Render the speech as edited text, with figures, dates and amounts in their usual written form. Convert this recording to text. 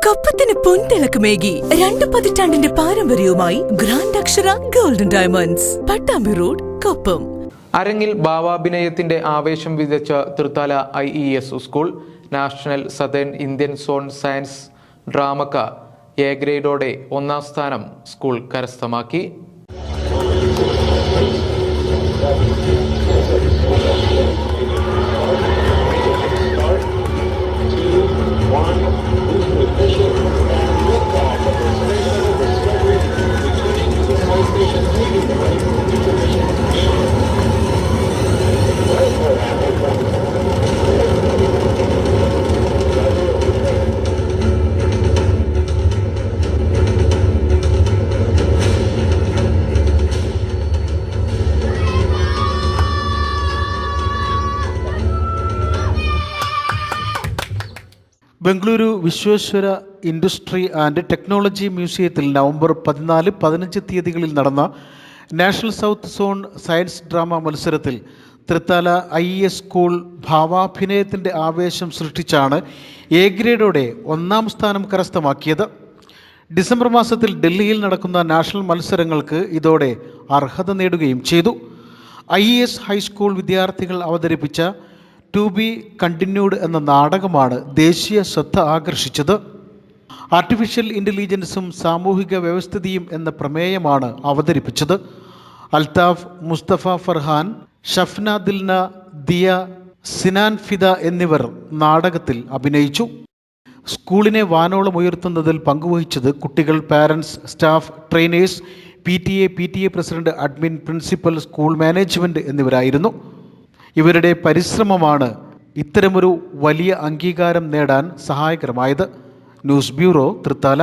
കൊപ്പത്തിന് പൊൻതിളക്കമേകി 2 പതിറ്റാണ്ടിന്റെ പാരമ്പര്യവുമായി grand Akshara golden diamonds, Pattambi road, Koppam. അരങ്ങിൽ ഭാവാഭിനയത്തിന്റെ ആവേശം വിതച്ച Thrithala IES school national southern Indian zone science ഡ്രാമക്ക് എ ഗ്രേഡോടെ 1ാം സ്ഥാനം സ്കൂൾ കരസ്ഥമാക്കി. Bengaluru Visvesvaraya industry and technology മ്യൂസിയത്തിൽ നവംബർ 14-15 തീയതികളിൽ നടന്ന national south zone science drama മത്സരത്തിൽ തൃത്താല IES സ്കൂൾ ഭാവാഭിനയത്തിൻ്റെ ആവേശം സൃഷ്ടിച്ചാണ് എ ഗ്രേഡോടെ 1ാം സ്ഥാനം കരസ്ഥമാക്കിയത്. ഡിസംബർ മാസത്തിൽ ഡൽഹിയിൽ നടക്കുന്ന നാഷണൽ മത്സരങ്ങൾക്ക് ഇതോടെ അർഹത നേടുകയും ചെയ്തു. IES ഹൈസ്കൂൾ വിദ്യാർത്ഥികൾ അവതരിപ്പിച്ച ടു ബി കണ്ടിന്യൂഡ് എന്ന നാടകമാണ് ദേശീയ ശ്രദ്ധ ആകർഷിച്ചത്. ആർട്ടിഫിഷ്യൽ ഇൻ്റലിജൻസും സാമൂഹിക വ്യവസ്ഥിതിയും എന്ന പ്രമേയമാണ് അവതരിപ്പിച്ചത്. അൽതാഫ്, മുസ്തഫ ഫർഹാൻ, ഷഫ്ന ദിൽന, ദിയ, സിനാൻ ഫിദ എന്നിവർ നാടകത്തിൽ അഭിനയിച്ചു. സ്കൂളിനെ വാനോളം ഉയർത്തുന്നതിൽ പങ്കുവഹിച്ചത് കുട്ടികൾ, parents, staff, trainers, PTA president, admin, principal, school management എന്നിവരായിരുന്നു. ഇവരുടെ പരിശ്രമമാണ് ഇത്തരമൊരു വലിയ അംഗീകാരം നേടാൻ സഹായകരമായത്. News bureau, Thrithala.